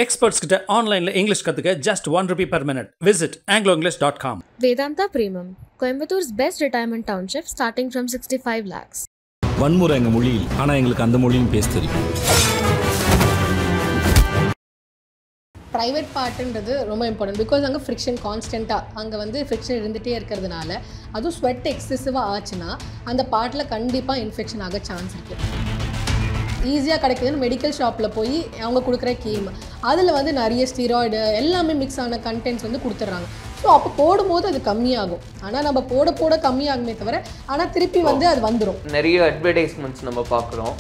Experts கிட்ட ஆன்லைன்ல English கத்துக்க just ₹1 per minute. Visit angloenglish.com. Vedanta Premium, Coimbator's best retirement township starting from 65 lakhs. வன்முறை எங்கள் மொழியில், ஆனால் எங்களுக்கு அந்த மொழியும் பேச தெரியும். ப்ரைவேட் பார்ட்டுன்றது ரொம்ப இம்பார்ட்டன்ட். பிகாஸ் அங்கே ஃப்ரிக்ஷன் கான்ஸ்டண்ட்டாக அங்கே வந்து ஃப்ரிக்ஷன் இருந்துகிட்டே இருக்கிறதுனால, அதுவும் ஸ்வெட் எக்ஸசிவாக ஆச்சுன்னா அந்த பார்ட்டில் கண்டிப்பாக இன்ஃபெக்ஷன் ஆக சான்ஸ் இருக்குது. ஈஸியாக கிடைக்குதுன்னு மெடிக்கல் ஷாப்பில் போய் அவங்க கொடுக்குற கீம், அதில் வந்து நிறைய ஸ்டீராய்டு எல்லாமே மிக்ஸ் ஆன கண்டென்ட்ஸ் வந்து கொடுத்துட்றாங்க. ஸோ அப்போ போடும்போது அது கம்மியாகும். ஆனால் நம்ம போட கம்மியாகுமே தவிர, ஆனால் திருப்பி வந்து அது வந்துடும். நிறைய அட்வர்டைஸ்மெண்ட்ஸ் நம்ம பார்க்குறோம்.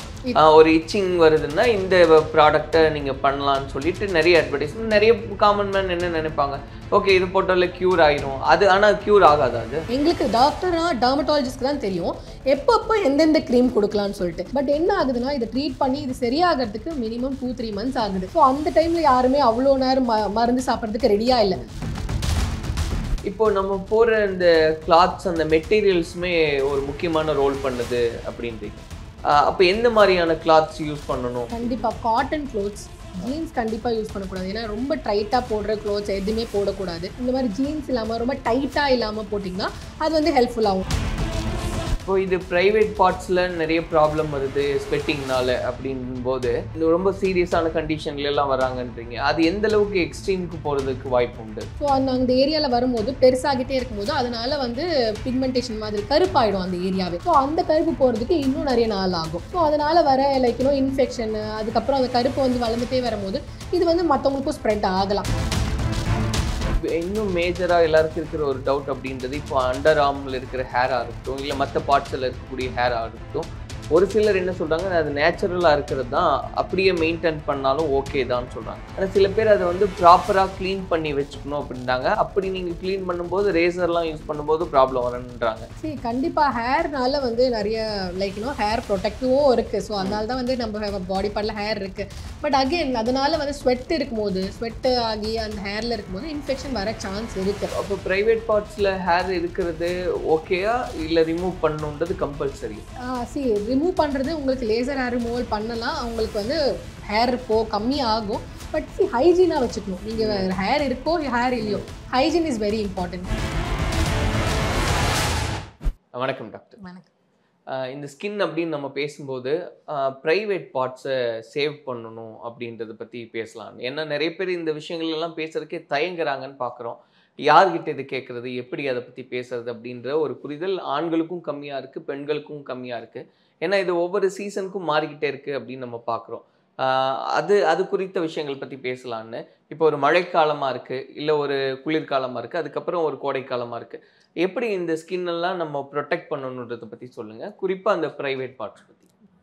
ஒரு இச்சிங் வருதுன்னா இந்த ப்ராடக்டை நீங்கள் பண்ணலான்னு சொல்லிட்டு நிறைய அட்வர்டைஸ்மெண்ட். நிறைய காமன் மேன் என்ன நினைப்பாங்க, ஓகே இது போட்டால க்யூர் ஆயிரும். அது ஆனால் க்யூர் ஆகாது. அது எங்களுக்கு டாக்டர்னா டெர்மட்டாலஜிஸ்ட்க்கு தான் தெரியும் எப்பப்போ எந்தெந்த க்ரீம் கொடுக்கலான்னு சொல்லிட்டு. பட் என்ன ஆகுதுன்னா, இதை ட்ரீட் பண்ணி இது சரியாகிறதுக்கு மினிமம் 2-3 months ஆகுது. ஸோ அந்த டைமில் யாருமே அவ்வளோ நேரம் மருந்து சாப்பிட்றதுக்கு ரெடியாக இல்லை. இப்போ நம்ம போகிற இந்த கிளாத்ஸ், அந்த மெட்டீரியல்ஸுமே ஒரு முக்கியமான ரோல் பண்ணுது அப்படின்றீங்க. அப்போ எந்த மாதிரியான கிளாத்ஸ் யூஸ் பண்ணணும்? கண்டிப்பாக காட்டன் க்ளோத்ஸ், ஜீன்ஸ் கண்டிப்பாக யூஸ் பண்ணக்கூடாது. ஏன்னா ரொம்ப டைட்டாக போடுற க்ளோத்ஸ் எதுவுமே போடக்கூடாது. இந்த மாதிரி ஜீன்ஸ் இல்லாமல் ரொம்ப டைட்டாக இல்லாமல் போட்டிங்கன்னா அது வந்து ஹெல்ப்ஃபுல்லாகும். இப்போ இது ப்ரைவேட் பார்ட்ஸில் நிறைய ப்ராப்ளம் வருது ஸ்வெட்டிங்னால அப்படின்போது, இந்த ரொம்ப சீரியஸான கண்டிஷன்லாம் வராங்கன்றீங்க. அது எந்த அளவுக்கு எக்ஸ்ட்ரீமுக்கு போகிறதுக்கு வாய்ப்பு உண்டு? ஸோ அந்த ஏரியாவில் வரும்போது பெருசாகிட்டே இருக்கும்போது அதனால வந்து பிக்மெண்டேஷன் மாதிரி கருப்பாயிடும் அந்த ஏரியாவே. ஸோ அந்த கருப்பு போகிறதுக்கு இன்னும் நிறைய நாள் ஆகும். ஸோ அதனால் வர லைக் இன்ஃபெக்ஷன், அதுக்கப்புறம் அந்த கருப்பு வந்து வளர்ந்துட்டே வரும்போது இது வந்து மற்றவங்களுக்கும் ஸ்ப்ரெட் ஆகலாம். இன்னும் மேஜராக எல்லாருக்கும் இருக்கிற ஒரு டவுட் அப்படின்றது, இப்போ அண்டர் ஆர்மில் இருக்கிற ஹேராக இருக்கட்டும், இல்லை மற்ற பார்ட்ஸில் இருக்கக்கூடிய ஹேராக இருக்கட்டும், ஒரு சிலர் என்ன சொல்கிறாங்க, அது நேச்சுரலாக இருக்கிறது தான், அப்படியே மெயின்டைன் பண்ணாலும் ஓகே தான் சொல்கிறாங்க. ஆனால் சில பேர் அதை வந்து ப்ராப்பராக க்ளீன் பண்ணி வச்சுக்கணும் அப்படின்றாங்க. அப்படி நீங்கள் க்ளீன் பண்ணும்போது ரேசர்லாம் யூஸ் பண்ணும்போது ப்ராப்ளம் வருன்றாங்க. சரி, கண்டிப்பாக ஹேர்னால வந்து நிறைய லைக் ஹேர் ப்ரொடெக்டிவும் இருக்குது. ஸோ அதனால தான் வந்து நம்ம பாடி பார்ட்டில் ஹேர் இருக்குது. பட் அகெயின் அதனால வந்து ஸ்வெட் இருக்கும்போது, ஸ்வெட்டு ஆகி அந்த ஹேரில் இருக்கும்போது இன்ஃபெக்ஷன் வர சான்ஸ் இருக்குது. அப்போ ப்ரைவேட் பார்ட்ஸில் ஹேர் இருக்கிறது ஓகேயா, இல்லை ரிமூவ் பண்ணணுன்றது கம்பல்சரி? ரிமூவ் பண்ணுறது உங்களுக்கு லேசர் ஹேர் ரிமூவல் பண்ணலாம். அவங்களுக்கு வந்து ஹேர் கம்மி ஆகும். பட் ஹைஜீனாக வச்சுக்கணும். நீங்கள் ஹேர் இருக்கோ ஹேர் இல்லையோ, ஹைஜீன் இஸ் வெரி இம்பார்ட்டன்ட். வணக்கம் டாக்டர். வணக்கம். இந்த ஸ்கின் அப்படின்னு நம்ம பேசும்போது ப்ரைவேட் பார்ட்ஸை சேவ் பண்ணணும் அப்படின்றத பற்றி பேசலாம். ஏன்னா நிறைய பேர் இந்த விஷயங்கள் எல்லாம் பேசுறதுக்கே தயங்குறாங்கன்னு பார்க்குறோம். யார்கிட்ட இது கேட்குறது, எப்படி அதை பற்றி பேசுறது அப்படின்ற ஒரு புரிதல் ஆண்களுக்கும் கம்மியாக இருக்குது, பெண்களுக்கும் கம்மியாக இருக்குது. ஏன்னா இது ஒவ்வொரு சீசனுக்கும் மாறிக்கிட்டே இருக்குது அப்படின்னு நம்ம பார்க்குறோம். அது குறித்த விஷயங்கள் பற்றி பேசலான்னு. இப்போ ஒரு மழைக்காலமாக இருக்குது, இல்லை ஒரு குளிர்காலமாக இருக்குது, அதுக்கப்புறம் ஒரு கோடைக்காலமாக இருக்குது. எப்படி இந்த ஸ்கின்னெல்லாம் நம்ம ப்ரொடெக்ட் பண்ணணுன்றதை பற்றி சொல்லுங்கள், குறிப்பாக அந்த ப்ரைவேட் பார்ட்ஸ் பற்றி.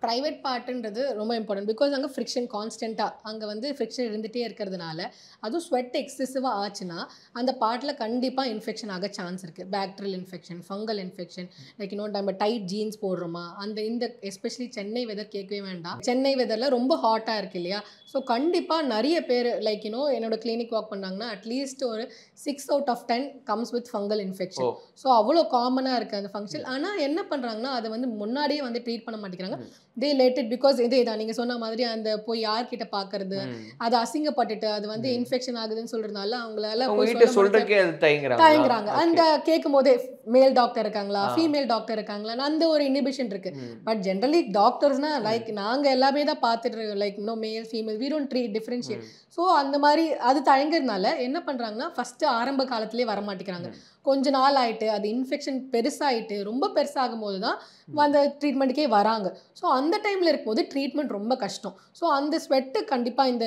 ப்ரைவேட் பார்ட்டுன்றது ரொம்ப இம்பார்ட்டன்ட். பிகாஸ் அங்கே ஃப்ரிக்ஷன் கான்ஸ்டண்ட்டாக அங்கே வந்து ஃப்ரிக்ஷன் இருந்துகிட்டே இருக்கிறதுனால, அதுவும் ஸ்வெட் எக்ஸசிவாக ஆச்சுன்னா அந்த பார்ட்டில் கண்டிப்பாக இன்ஃபெக்ஷன் ஆக சான்ஸ் இருக்குது. Bacterial infection, fungal infection, like நம்ம டைட் ஜீன்ஸ் போடுறோமா, இந்த எஸ்பெஷலி சென்னை வெதர் கேட்கவே வேண்டாம். சென்னை வெதரில் ரொம்ப ஹாட்டாக இருக்குது இல்லையா? ஸோ கண்டிப்பாக நிறைய பேர் லைக் என்னோட கிளினிக் வாக் பண்ணாங்கன்னா அட்லீஸ்ட் ஒரு 6 out of 10 comes with fungal infection. So அவ்வளோ காமனாக இருக்குது அந்த ஃபங்க்ஷன். ஆனால் என்ன பண்ணுறாங்கன்னா, அதை வந்து முன்னாடியே வந்து ட்ரீட் பண்ண மாட்டேங்கிறாங்க. தே லேட் இட். பிகாஸ் இதே தான் நீங்கள் சொன்ன மாதிரி அந்த போய் யார்கிட்ட பார்க்கறது, அது அசிங்கப்பட்டுட்டு அது வந்து இன்ஃபெக்ஷன் ஆகுதுன்னு சொல்கிறதுனால அவங்களால சொல்றதுக்கே தயங்குறாங்க. அந்த கேட்கும் போதே மேல் டாக்டர் இருக்காங்களா, ஃபீமேல் டாக்டர் இருக்காங்களா, அந்த ஒரு இனிபிஷன் இருக்கு. பட் ஜென்ரலி டாக்டர்ஸ்னா லைக் நாங்கள் எல்லாமே தான் பார்த்துட்டு like male female we don't treat differentiate. So அந்த மாதிரி அது தயங்குறதுனால என்ன பண்ணுறாங்கன்னா, ஃபஸ்ட்டு ஆரம்ப காலத்திலே வர மாட்டேங்கிறாங்க. கொஞ்ச நாள் ஆகிட்டு அது இன்ஃபெக்ஷன் பெருசாகிட்டு ரொம்ப பெருசாகும் போது தான் அந்த ட்ரீட்மெண்ட்டுக்கே வராங்க. ஸோ அந்த டைமில் இருக்கும்போது ட்ரீட்மெண்ட் ரொம்ப கஷ்டம். ஸோ அந்த ஸ்வெட்டு கண்டிப்பாக இந்த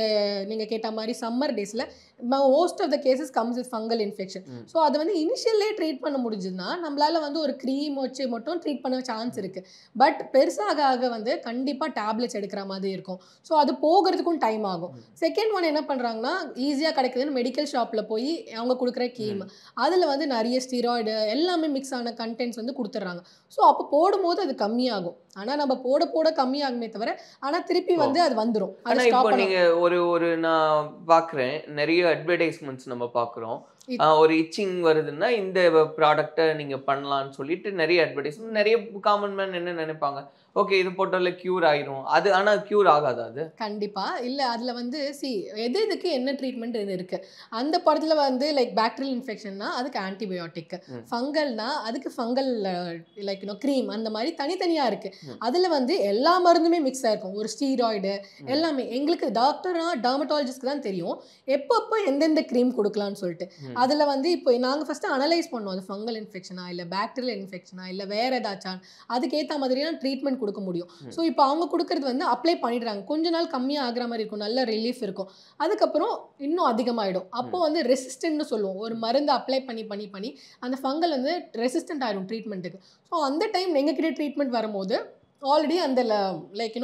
நீங்கள் கேட்ட மாதிரி சம்மர் டேஸில் most of the cases comes with fungal infection. So அதை வந்து இனிஷியல்லே ட்ரீட் பண்ண முடிஞ்சுதுன்னா நம்மளால் வந்து ஒரு க்ரீம் வச்சு மட்டும் ட்ரீட் பண்ண சான்ஸ் இருக்குது. பட் பெருசாக ஆக வந்து கண்டிப்பாக டேப்லெட்ஸ் எடுக்கிற மாதிரி இருக்கும். ஸோ அது போகிறதுக்கும் டைம் ஆகும். செகண்ட் ஒன் என்ன பண்ணுறாங்கன்னா, ஈஸியாக கிடைக்குதுன்னு மெடிக்கல் ஷாப்பில் போய் அவங்க கொடுக்குற கீம், அதில் வந்து நிறைய ஸ்டீராய்டு எல்லாமே மிக்ஸ் ஆன கண்டென்ட்ஸ் வந்து கொடுத்துட்றாங்க. ஸோ அப்போ போடும்போது அது கம்மியாகும். ஆனால் நம்ம போட கம்மியாகுமே தவிர, ஆனால் திருப்பி வந்து அது வந்துடும். ஆனால் இப்போ நீங்கள் ஒரு நான் பார்க்குறேன், நிறைய அட்வர்டைஸ்மெண்ட்ஸ் நம்ம பார்க்குறோம். ஒரு இச்சிங் வருதுன்னா இந்த ப்ராடக்ட்டை நீங்கள் பண்ணலான்னு சொல்லிட்டு நிறைய அட்வர்டைஸ்மெண்ட். நிறைய காமன் மேன் என்ன நினைப்பாங்க, ஓகே இது போட்டால க்யூர் ஆயிரும், அது ஆனால் க்யூர் ஆகாது. அது கண்டிப்பா இல்ல. அதுல வந்து எதுக்கு என்ன ட்ரீட்மெண்ட் இருக்கு. அந்த படத்துல வந்து லைக் பாக்டீரியல் இன்ஃபெக்ஷன்னா அதுக்கு ஆன்டிபயோட்டிக், ஃபங்கல்னா அதுக்கு ஃபங்கல் லைக் க்ரீம், அந்த மாதிரி தனித்தனியா இருக்கு. அதுல வந்து எல்லா மருந்துமே மிக்ஸ் ஆயிருக்கும், ஒரு ஸ்டீராய்டு எல்லாமே. எங்களுக்கு டாக்டர்னா டெர்மட்டாலஜிஸ்ட்க்கு தான் தெரியும் எப்பப்போ எந்தெந்த க்ரீம் கொடுக்கலாம்னு சொல்லிட்டு. அதுல வந்து இப்போ நாங்க ஃபர்ஸ்ட் அனலைஸ் பண்ணோம், அது ஃபங்கல் இன்ஃபெக்ஷனா இல்ல பாக்டீரியல் இன்ஃபெக்ஷனா இல்ல வேற ஏதாச்சும், அதுக்கேற்ற மாதிரியான ட்ரீட்மெண்ட் கொடுக்க முடியும். ஸோ இப்போ அவங்க கொடுக்கறது வந்து அப்ளை பண்ணிடுறாங்க, கொஞ்ச நாள் கம்மியாக ஆகிற மாதிரி இருக்கும், நல்ல ரிலீஃப் இருக்கும். அதுக்கப்புறம் இன்னும் அதிகமாகிடும். அப்போ வந்து ரெசிஸ்டன்ட்னு சொல்லுவோம், ஒரு மருந்து அப்ளை பண்ணி பண்ணி பண்ணி அந்த ஃபங்கல் வந்து ரெசிஸ்டன்ட் ஆகிடும் ட்ரீட்மெண்ட்டுக்கு. ஸோ அந்த டைம் எங்ககிட்ட ட்ரீட்மெண்ட் வரும்போது ஆல்ரெடி அந்த லைக்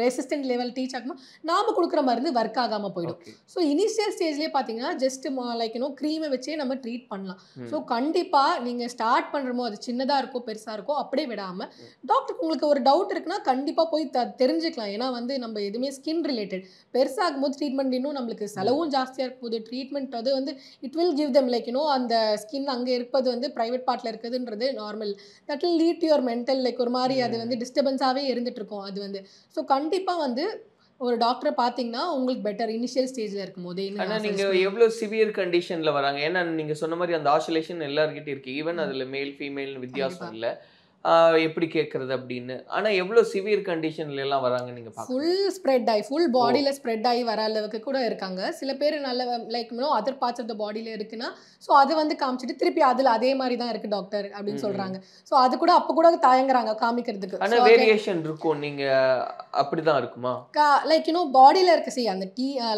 ரெசிஸ்டன்ட் லெவல் டீச் ஆகும்போது நாம் கொடுக்குற மருந்து ஒர்க் ஆகாமல் போயிடும். ஸோ இனிஷியல் ஸ்டேஜ்லேயே பார்த்தீங்கன்னா ஜஸ்ட் லைக் க்ரீமை வச்சே நம்ம ட்ரீட் பண்ணலாம். ஸோ கண்டிப்பாக நீங்கள் ஸ்டார்ட் பண்ணுறமோ அது சின்னதாக இருக்கோ பெருசாக இருக்கோ அப்படியே விடாமல் டாக்டருக்கு உங்களுக்கு ஒரு டவுட் இருக்குன்னா கண்டிப்பாக போய் தெரிஞ்சுக்கலாம். ஏன்னா வந்து நம்ம எதுவுமே ஸ்கின் ரிலேட்டட் பெருசாகும் போது ட்ரீட்மெண்ட் இன்னும் நம்மளுக்கு செலவும் ஜாஸ்தியாக இருக்கும் போது ட்ரீட்மெண்ட் அது வந்து it will give them like அந்த ஸ்கின் அங்கே இருப்பது வந்து ப்ரைவேட் பார்ட்டில் இருக்குதுன்றது normal. That will lead your mental like ஒரு மாதிரி அது வந்து டிஸ்டர்பன்ஸாகவே இருந்துட்டு இருக்கும் அது வந்து. ஸோ கண்டிப்பாக வந்து ஒரு டாக்டரை பார்த்தீங்கன்னா உங்களுக்கு பெட்டர் இனிஷியல் ஸ்டேஜில் இருக்கும் போதே. ஆனால் நீங்கள் எவ்வளோ சிவியர் கண்டிஷனில் வராங்க, ஏன்னா நீங்கள் சொன்ன மாதிரி அந்த ஆசிலேஷன் எல்லாருக்கிட்டே இருக்குது, ஈவன் அதில் மேல் ஃபீமேல் வித்தியாசம் இல்லை எப்படி கேட்குறது அப்படின்னு. ஆனால் எவ்வளோ சிவியர் கண்டிஷன்ல எல்லாம் வராங்க நீங்கள் பார்க்க? ஃபுல் ஸ்ப்ரெட் ஆகி ஃபுல் பாடியில் ஸ்ப்ரெட் ஆகி வர அளவுக்கு கூட இருக்காங்க. சில பேர் நல்ல like other parts of the பாடியில் இருக்குன்னா ஸோ அதை வந்து காமிச்சிட்டு திருப்பி அதில் அதே மாதிரி தான் இருக்குது டாக்டர் அப்படின்னு சொல்கிறாங்க. ஸோ அது கூட அப்போ கூட தயங்குறாங்க காமிக்கிறதுக்கு. ஆனால் வேரியேஷன் இருக்கும், நீங்கள் அப்படி தான் இருக்குமா? லைக் பாடியில் இருக்க அந்த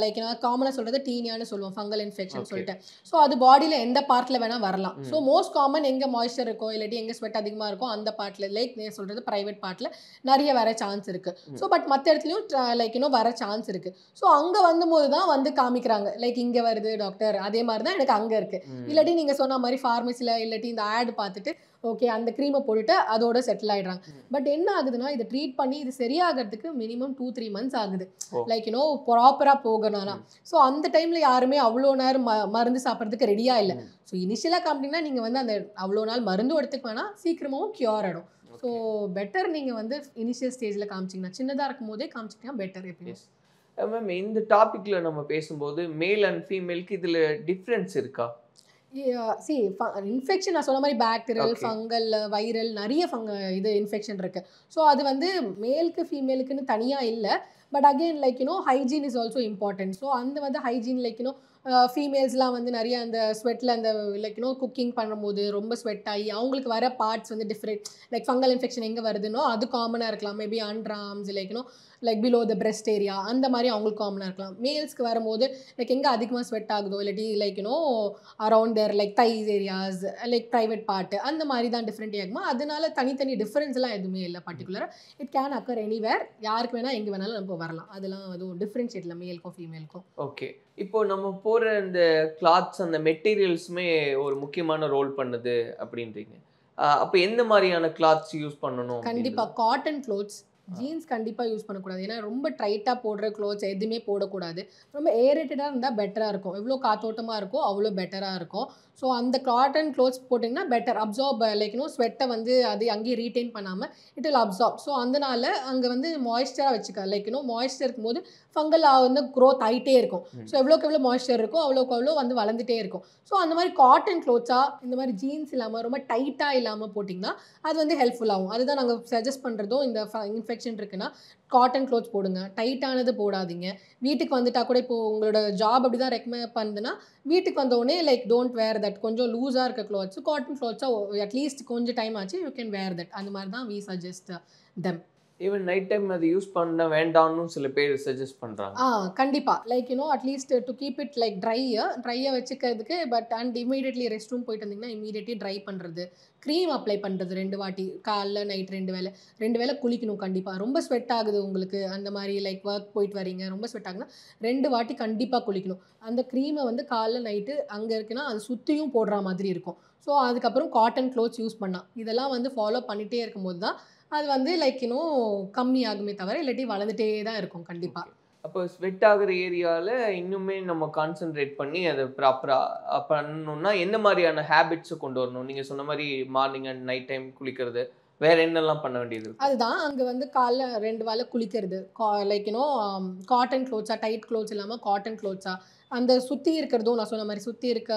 லைக் காமனாக சொல்கிறது டீனியான்னு சொல்லுவோம், ஃபங்கல் இன்ஃபெக்ஷன் சொல்லிட்டு. ஸோ அது பாடியில் எந்த பார்ட்டில் வேணால் வரலாம். ஸோ மோஸ்ட் காமன் எங்கே மாய்ஸ்சர் இருக்கோ இல்லாட்டி எங்கே ஸ்வெட் அதிகமாக இருக்கும் அந்த பார்ட்டில் லைக் நீ சொல்கிறது ப்ரைவேட் பார்ட்டில் நிறைய வர சான்ஸ் இருக்குது. ஸோ பட் மற்ற இடத்துலையும் லைக் வர சான்ஸ் இருக்குது. ஸோ அங்கே வந்தபோது தான் வந்து காமிக்கிறாங்க லைக் இங்கே வருது டாக்டர், அதே மாதிரி தான் எனக்கு அங்கே இருக்குது. இல்லாட்டி நீங்கள் சொன்ன மாதிரி ஃபார்மசியில் இல்லாட்டி இந்த ஆட் பார்த்துட்டு ஓகே அந்த க்ரீமை போட்டுட்டு அதோட செட்டில் ஆகிடுறாங்க. பட் என்ன ஆகுதுன்னா இதை ட்ரீட் பண்ணி இது சரியாகிறதுக்கு மினிமம் 2-3 months ஆகுது லைக் ப்ராப்பராக போகணும்னா. ஸோ அந்த டைமில் யாருமே அவ்வளோ நேரம் மருந்து சாப்பிட்றதுக்கு ரெடியாக இல்லை. ஸோ இனிஷியலாக காமிட்டிங்கன்னா நீங்கள் வந்து அந்த அவ்வளோ நாள் மருந்தும் எடுத்துக்க வேணாம், சீக்கிரமாகவும் க்யூர் ஆகிடும். ஸோ பெட்டர் நீங்கள் வந்து இனிஷியல் ஸ்டேஜில் காமிச்சிங்கன்னா சின்னதாக இருக்கும் போதே காமிச்சிங்கன்னா பெட்டர் எப்பயுமே. மேம் இந்த டாப்பிக்கில் நம்ம பேசும்போது மேல் அண்ட் ஃபீமேலுக்கு இதில் டிஃப்ரென்ஸ் இருக்கா? இன்ஃபெக்ஷன் நான் சொன்ன மாதிரி பாக்டீரியல் ஃபங்கல் வைரல் நிறைய இது இன்ஃபெக்ஷன் இருக்குது. ஸோ அது வந்து மேலுக்கு ஃபீமேலுக்குன்னு தனியாக இல்லை. But again like hygiene is also important. So அந்த வந்து ஹைஜீன் லைக் ஃபீமேல்ஸ்லாம் வந்து நிறைய அந்த ஸ்வெட்டில் அந்த லைக் குக்கிங் பண்ணும்போது ரொம்ப ஸ்வெட் ஆகி அவங்களுக்கு வர பார்ட்ஸ் வந்து டிஃப்ரெண்ட் லைக் ஃபங்கல் இன்ஃபெக்ஷன் எங்கே வருதுன்னோ அது காமனாக இருக்கலாம். Maybe under arms like below the breast area அந்த மாதிரி அவங்களுக்கு காமனாக இருக்கலாம். மேல்ஸ்க்கு வரும்போது லைக் எங்கே அதிகமாக ஸ்வெட் ஆகுதோ இல்லாட்டி like around there like thighs areas like private part அந்த மாதிரி தான் டிஃப்ரெண்ட் ஆகுமா. அதனால தனித்தனி டிஃப்ரென்ஸ்லாம் எதுவுமே இல்லை பர்டிகுலராக. இட் கேன் அக்கர் எனிவேர், யாருக்கு வேணால் எங்கே வேணாலும் நம்ம வரலாம். அதெல்லாம் அதுவும் டிஃப்ரென்ஷியேட் இல்லை மேலுக்கும் ஃபீமேலுக்கும். ஓகே, இப்போ நம்ம போகிற இந்த கிளாத்ஸ் அந்த மெட்டீரியல்ஸுமே ஒரு முக்கியமான ரோல் பண்ணுது அப்படின்றீங்க. அப்போ எந்த மாதிரியான கிளாத்ஸ் யூஸ் பண்ணணும்? கண்டிப்பாக காட்டன் க்ளோத்ஸ், ஜீன்ஸ் கண்டிப்பாக யூஸ் பண்ணக்கூடாது. ஏன்னா ரொம்ப டைட்டாக போடுற க்ளோத்ஸ் எதுவுமே போடக்கூடாது. ரொம்ப ஏரேட்டடாக இருந்தால் பெட்டராக இருக்கும். எவ்வளோ காத்தோட்டமாக இருக்கோ அவ்வளோ பெட்டராக இருக்கும். ஸோ அந்த காட்டன் க்ளோத்ஸ் போட்டிங்கன்னா பெட்டர் அப்சார்ப் லைக் ஸ்வெட்டை வந்து அது அங்கேயே ரீட்டைன் பண்ணாமல் இட் வில் அப்சார்ப். ஸோ அதனால அங்கே வந்து மாய்ஸ்சராக வச்சுக்க லைக் மாய்ஸ்சர் இருக்கும்போது ஃபங்கல் வந்து க்ரோத் ஆகிட்டே இருக்கும். ஸோ எவ்வளோக்கு எவ்வளோ மாய்ஸ்சர் இருக்கோ அவ்வளோக்கு அவ்வளோ வந்து வளர்ந்துட்டே இருக்கும். ஸோ அந்த மாதிரி காட்டன் க்ளோத்ஸாக இந்த மாதிரி ஜீன்ஸ் இல்லாமல் ரொம்ப டைட்டாக இல்லாமல் போட்டிங்கன்னா அது வந்து ஹெல்ப்ஃபுல்லாகும். அதுதான் நாங்கள் சஜஸ்ட் பண்ணுறதும். இந்த இன்ஃபெக்ஷன் இருக்குன்னா காட்டன் க்ளோத்ஸ் போடுங்க, டைட்டானது போடாதீங்க. வீட்டுக்கு வந்துட்டால் கூட இப்போது உங்களோட ஜாப் அப்படி தான் ரெக்கமெண்ட் பண்ணுதுன்னா வீட்டுக்கு வந்தோடனே லைக் டோன்ட் வேர் தட். கொஞ்சம் லூஸாக இருக்க க்ளாத்ஸ் காட்டன் க்ளாத்ஸாக அட்லீஸ்ட் கொஞ்சம் டைம் ஆச்சு யூ கேன் வேர் தட். அந்த மாதிரி தான் we suggest them. Even night time அது யூஸ் பண்ண வேண்டாம்னு சில பேர் சஜஸ்ட் பண்ணுறாங்க. கண்டிப்பாக like at least to keep it like ட்ரையாக வச்சுக்கிறதுக்கு. But and immediately rest room போயிட்டு வந்தீங்கன்னா இமீடியட்லி ட்ரை பண்ணுறது, க்ரீம் அப்ளை பண்ணுறது 2 வாட்டி, காலைல நைட் 2 வேளை குளிக்கணும் கண்டிப்பாக. ரொம்ப ஸ்வெட் ஆகுது உங்களுக்கு அந்த மாதிரி லைக் ஒர்க் போயிட்டு வரீங்க ரொம்ப ஸ்வெட் ஆகுதுன்னா 2 வாட்டி கண்டிப்பாக குளிக்கணும். அந்த க்ரீமை வந்து காலைல நைட்டு அங்கே இருக்குன்னா அது சுற்றியும் போடுற மாதிரி இருக்கும். ஸோ அதுக்கப்புறம் காட்டன் க்ளோத்ஸ் யூஸ் பண்ணால் இதெல்லாம் வந்து ஃபாலோ பண்ணிகிட்டே இருக்கும்போது தான் அது வந்து லைக் கம்மி ஆகுமே தவிர இல்லாட்டி வளர்ந்துட்டே தான் இருக்கும் கண்டிப்பாக. அப்போ ஸ்வெட் ஆகுற ஏரியாவில் இன்னுமே நம்ம கான்சென்ட்ரேட் பண்ணி அதை ப்ராப்பராக பண்ணணும்னா என்ன மாதிரியான ஹேபிட்ஸை கொண்டு வரணும்? நீங்கள் சொன்ன மாதிரி மார்னிங் அண்ட் நைட் டைம் குளிக்கிறது, வேற என்னெல்லாம் பண்ண வேண்டியது இருக்கு? அதுதான் அங்கே வந்து காலைல 2 வேளை குளிக்கிறது, லைக் காட்டன் க்ளோத்ஸா, டைட் க்ளோத்ஸ் இல்லாமல் காட்டன் க்ளோத்ஸா, அந்த சுற்றி இருக்கிறதும் நான் சொன்ன மாதிரி சுற்றி இருக்க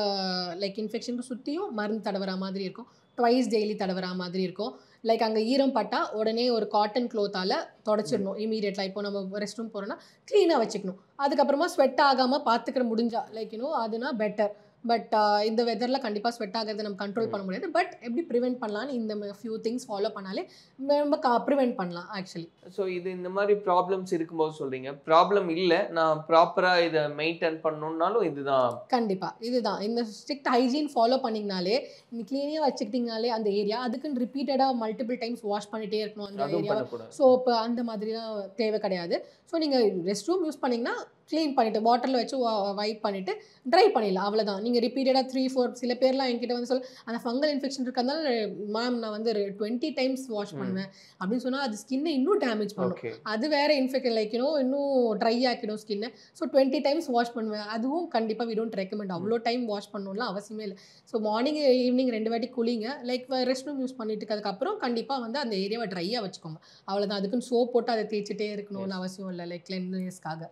லைக் இன்ஃபெக்ஷனுக்கு சுற்றியும் மருந்து தடவுற மாதிரி இருக்கும், ட்வைஸ் டெய்லி தடவுற மாதிரி இருக்கும். லைக் அங்கே ஈரம் பட்டா உடனே ஒரு காட்டன் க்ளோத்தால் தொடச்சிடணும் இமீடியட்லாம். இப்போ நம்ம ரெஸ்ட் ரூம் போகிறோன்னா க்ளீனாக வச்சுக்கணும். அதுக்கப்புறமா ஸ்வெட் ஆகாமல் பார்த்துக்கிற முடிஞ்சா லைக் அதுனா பெட்டர். பட் இந்த வெதரில் கண்டிப்பாக ஸ்வெட் ஆகிறத நம்ம கண்ட்ரோல் பண்ண முடியாது. பட் எப்படி ப்ரிவெண்ட் பண்ணலான்னு இந்த ஃபியூ திங்ஸ் ஃபாலோ பண்ணாலே நம்ம ப்ரிவெண்ட் பண்ணலாம் ஆக்சுவலி. ஸோ இது இந்த மாதிரி ப்ராப்ளம்ஸ் இருக்கும்போது சொல்கிறீங்க, ப்ராப்ளம் இல்லை நான் ப்ராப்பராக இதை மெயின்டைன் பண்ணணுன்னாலும் இதுதான் கண்டிப்பாக இதுதான் இந்த ஸ்ட்ரிக்ட் ஹைஜீன் ஃபாலோ பண்ணிங்கனாலே, நீங்கள் க்ளீனாக வச்சுக்கிட்டிங்கனாலே அந்த ஏரியா, அதுக்குன்னு ரிப்பீட்டடாக மல்டிபிள் டைம்ஸ் வாஷ் பண்ணிகிட்டே இருக்கணும் அந்த ஏரியா, சோப்பு அந்த மாதிரிலாம் தேவை கிடையாது. ஸோ நீங்கள் ரெஸ்ட் ரூம் யூஸ் பண்ணிங்கன்னா க்ளீன் பண்ணிவிட்டு வாட்டரில் வச்சு வைப் பண்ணிவிட்டு ட்ரை பண்ணிடலாம், அவ்வளோதான். நீங்கள் ரிப்பீட்டடாக 3-4 சில பேர்லாம் என்கிட்ட வந்து அந்த ஃபங்கல் இன்ஃபெக்ஷன் இருக்கிறதுனால மேம் நான் வந்து 20 டைம்ஸ் வாஷ் பண்ணுவேன் அப்படின்னு சொன்னால் அது ஸ்கின்னை இன்னும் டேமேஜ் பண்ணும். அது வேறு இன்ஃபெக்ஷன் லைக் இன்னும் ட்ரை ஆக்கிடும் ஸ்கின்னை. ஸோ 20 டைம்ஸ் வாஷ் பண்ணுவேன், அதுவும் கண்டிப்பாக வி டோன்ட் ரெக்கமெண்ட். அவ்வளோ டைம் வாஷ் பண்ணணும்லாம் அவசியமே இல்லை. ஸோ மார்னிங் ஈவினிங் 2 வாட்டி குளிங்க, லைக் ரெஸ்ட் ரூம் யூஸ் பண்ணிட்டு அதுக்கப்புறம் கண்டிப்பாக வந்து அந்த ஏரியாவை ட்ரையாக வச்சுக்கோங்க, அவ்வளோதான். அதுக்குன்னு சோப் போட்டு அதை தேய்ச்சிட்டே இருக்கணும்னு அவசியம் இல்லை, லைக் கிளென்லினஸ்க்காக.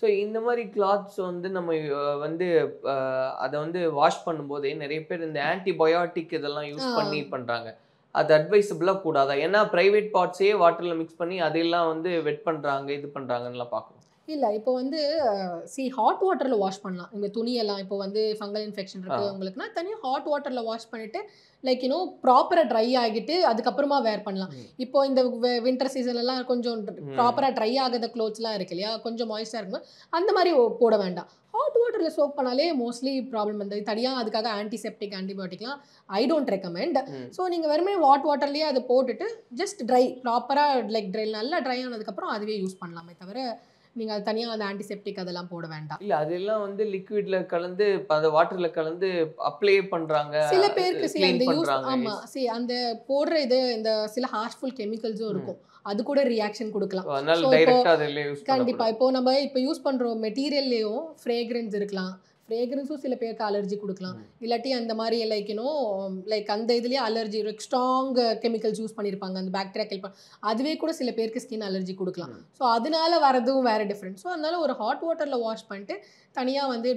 ஸோ இந்த மாதிரி கிளாத்ஸ் வந்து நம்ம வந்து அதை வந்து வாஷ் பண்ணும்போதே நிறைய பேர் இந்த ஆன்டிபயோட்டிக் இதெல்லாம் யூஸ் பண்ணி பண்ணுறாங்க, அது அட்வைசபிளாக கூடாதா? ஏன்னா ப்ரைவேட் பார்ட்ஸே வாட்டரில் மிக்ஸ் பண்ணி அதையெல்லாம் வந்து வெட் பண்ணுறாங்க, இது பண்ணுறாங்கன்னுலாம் பார்க்கணும். இல்லை இப்போ வந்து ஹாட் வாட்டரில் வாஷ் பண்ணலாம். இந்த துணியெல்லாம் இப்போ வந்து ஃபங்கல் இன்ஃபெக்ஷன் இருக்குது உங்களுக்குன்னா தனியாக ஹாட் வாட்டரில் வாஷ் பண்ணிவிட்டு லைக் ப்ராப்பராக ட்ரை ஆகிட்டு அதுக்கப்புறமா வேர் பண்ணலாம். இப்போ இந்த வின்டர் சீசன்லாம் கொஞ்சம் ப்ராப்பராக ட்ரை ஆகாத க்ளோத்ஸ்லாம் இருக்கு இல்லையா, கொஞ்சம் மாய்ஸ்டாக இருக்கும்போது அந்த மாதிரி போட வேண்டாம். ஹாட் வாட்டரில் சோக் பண்ணாலே மோஸ்ட்லி ப்ராப்ளம் வந்து தனியாக அதுக்காக ஆன்டிசெப்டிக் ஆன்டிபயோட்டிக்லாம் ஐ டோன்ட் ரெக்கமெண்ட். ஸோ நீங்கள் வெறுமே ஹாட் வாட்டர்லேயே அதை போட்டுட்டு ஜஸ்ட் ட்ரை ப்ராப்பராக லைக் ட்ரை நல்லா ட்ரை ஆனதுக்கப்புறம் அதுவே யூஸ் பண்ணலாமே தவிர நீங்கள் அது தனியாக அந்த ஆன்டிசெப்டிக் அதெல்லாம் போட வேண்டாம். இல்லை அதெல்லாம் வந்து லிக்விட்ல கலந்து அந்த வாட்டர்ல கலந்து அப்ளை பண்ணுறாங்க சில பேருக்கு. அந்த யூஸ் ஆமாம் அந்த போடுற இது இந்த சில ஹார்ஷ்ஃபுல் கெமிக்கல்ஸும் இருக்கும், அது கூட ரியாக்ஷன் கொடுக்கலாம். கண்டிப்பாக இப்போ நம்ம இப்போ யூஸ் பண்ணுற மெட்டீரியல்லையும் ஃப்ரேக்ரன்ஸ் இருக்கலாம், ஃப்ரேக்ரன்ஸும் சில பேருக்கு அலர்ஜி கொடுக்கலாம். இல்லாட்டி அந்த மாதிரி லைக் லைக் அந்த இதுலேயே அலர்ஜி ஸ்ட்ராங் கெமிக்கல்ஸ் யூஸ் பண்ணியிருப்பாங்க, அந்த பாக்டீரியா கில் அதுவே கூட சில பேருக்கு ஸ்கின் அலர்ஜி கொடுக்கலாம். ஸோ அதனால வரதும் வேறு டிஃப்ரெண்ட். ஸோ அதனால ஒரு ஹாட் வாட்டரில் வாஷ் பண்ணிட்டு தனியாக வந்து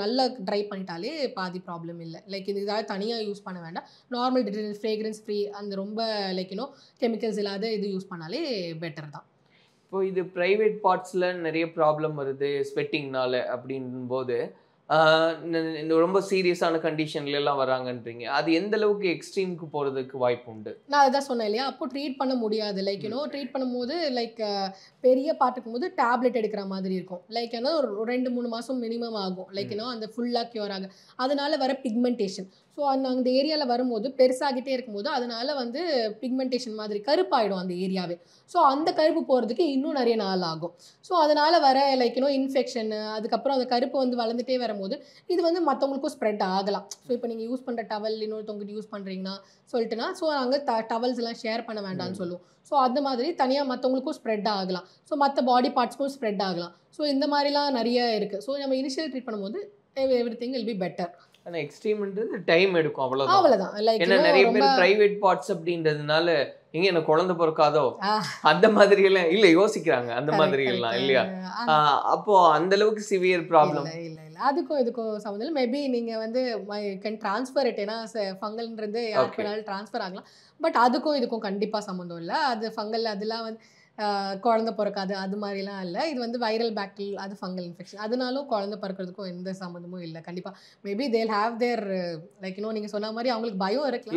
நல்லா ட்ரை பண்ணிட்டாலே பாதி ப்ராப்ளம் இல்லை. லைக் இதுக்காக தனியாக யூஸ் பண்ண வேண்டாம், நார்மல் டிட்டர்ஜென்ட் ஃப்ரேக்ரன்ஸ் ஃப்ரீ அந்த ரொம்ப லைக் கெமிக்கல்ஸ் இல்லாத இது யூஸ் பண்ணாலே பெட்டர் தான். இப்போ இது ப்ரைவேட் பார்ட்ஸில் நிறைய ப்ராப்ளம் வருது ஸ்வெட்டிங்னால அப்படின்போது ரொம்ப சீரியஸான கண்டிஷன்ல எல்லாம் வராங்கன்றீங்க, அது எந்த அளவுக்கு எக்ஸ்ட்ரீமுக்கு போகிறதுக்கு வாய்ப்பு உண்டு? நான் அதான் சொன்னேன் இல்லையா, அப்போ ட்ரீட் பண்ண முடியாது. லைக் ட்ரீட் பண்ணும்போது லைக் பெரிய பார்ட்டுக்கும் போது டேப்லெட் எடுக்கிற மாதிரி இருக்கும். லைக் ஒரு 2-3 மாதம் மினிமம் ஆகும் லைக் அந்த ஃபுல்லாக க்யூர் ஆக. அதனால வர பிக்மெண்டேஷன், ஸோ அந்த ஏரியாவில் வரும்போது பெருசாகிட்டே இருக்கும்போது அதனால வந்து பிக்மெண்டேஷன் மாதிரி கருப்பாயிடும் அந்த ஏரியாவே. ஸோ அந்த கருப்பு போகிறதுக்கு இன்னும் நிறைய நாள் ஆகும். ஸோ அதனால் வர லைக் இன்ஃபெக்ஷன், அதுக்கப்புறம் அந்த கருப்பு வந்து வளர்ந்துட்டே வரும்போது இது வந்து மற்றவங்களுக்கும் ஸ்ப்ரெட் ஆகலாம். ஸோ இப்போ நீங்கள் யூஸ் பண்ணுற டவல் இன்னொருத்தவங்க யூஸ் பண்ணுறீங்கன்னா சொல்லிட்டுனா ஸோ நாங்கள் டவல்ஸ் எல்லாம் ஷேர் பண்ண வேண்டாம்னு சொல்லுவோம். ஸோ அந்த மாதிரி தனியாக மற்றவங்களுக்கும் ஸ்ப்ரெட் ஆகலாம், ஸோ மற்ற பாடி பார்ட்ஸ்க்கும் ஸ்ப்ரெட் ஆகலாம். ஸோ இந்த மாதிரிலாம் நிறைய இருக்குது. ஸோ நம்ம இனிஷியல் ட்ரீட் பண்ணும்போது எவ்ரிதிங் வில் பி பெட்டர். ஆனா எக்ஸ்ட்ரீம்ன்றது டைம் எடுக்கும், அவ்வளவுதான். லைக் ஏன்னா நிறைய பேர் பிரைவேட் பார்ட்ஸ் அப்படின்றதுனால எங்க எனக்கு குழந்தை பிறக்காதோ அந்த மாதிரி எல்லாம் இல்ல யோசிக்கிறாங்க, அந்த மாதிரி எல்லாம் இல்லையா? அப்போ அந்த அளவுக்கு சிவியர் ப்ராப்ளம் இல்ல அதுக்கும் இதுக்கும் சம்மந்தம் இல்லை. மேபி நீங்க வந்து கேன் ட்ரான்ஸ்ஃபர் இட், ஏன்னா ஃபங்கல்ன்றது யாருக்கு வேணாலும் ட்ரான்ஸ்ஃபர் ஆகலாம். பட் அதுக்கும் இதுக்கும் கண்டிப்பா சம்மந்தம் இல்லை. அது ஃபங்கல் அதெல்லாம் வந்து குழந்தை பிறக்காது அது மாதிரிலாம் இல்லை. இது வந்து வைரல் பேக்டீரியல், அது ஃபங்கல் இன்ஃபெக்ஷன், அதனாலும் குழந்தை பிறக்கிறதுக்கும் எந்த சம்மந்தமும் இல்லை. கண்டிப்பாக மேபி தேல் ஹேவ் தேர் லைக் நீங்கள் சொன்ன மாதிரி அவங்களுக்கு பயம் இருக்கலாம்.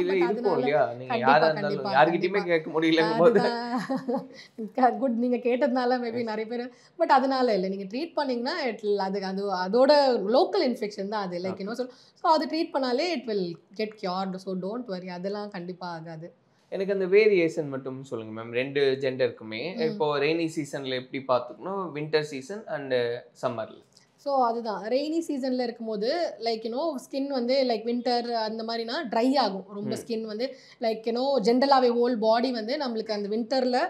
குட் நீங்கள் கேட்டதுனால மேபி நிறைய பேர், பட் அதனால இல்லை. நீங்கள் ட்ரீட் பண்ணிங்கன்னா அது அதோட லோக்கல் இன்ஃபெக்ஷன் தான் அது லைக் ஸோ அது ட்ரீட் பண்ணாலே it will get cured. So don't worry, அதெல்லாம் கண்டிப்பாக ஆகாது. எனக்கு அந்த வேரியேஷன் மட்டும் சொல்லுங்க மேம், 2 ஜெண்டருக்குமே. இப்போ ரெய்னி சீசன்ல எப்படி பார்த்துக்கணும், வின்டர் சீசன் அண்ட் சம்மர்ல? ஸோ அதுதான் ரெய்னி சீசனில் இருக்கும்போது லைக் ஸ்கின் வந்து லைக் வின்டர் அந்த மாதிரினா ட்ரை ஆகும் ரொம்ப. ஸ்கின் வந்து லைக் ஜென்ரலாகவே ஹோல் பாடி வந்து நம்மளுக்கு அந்த வின்டரில்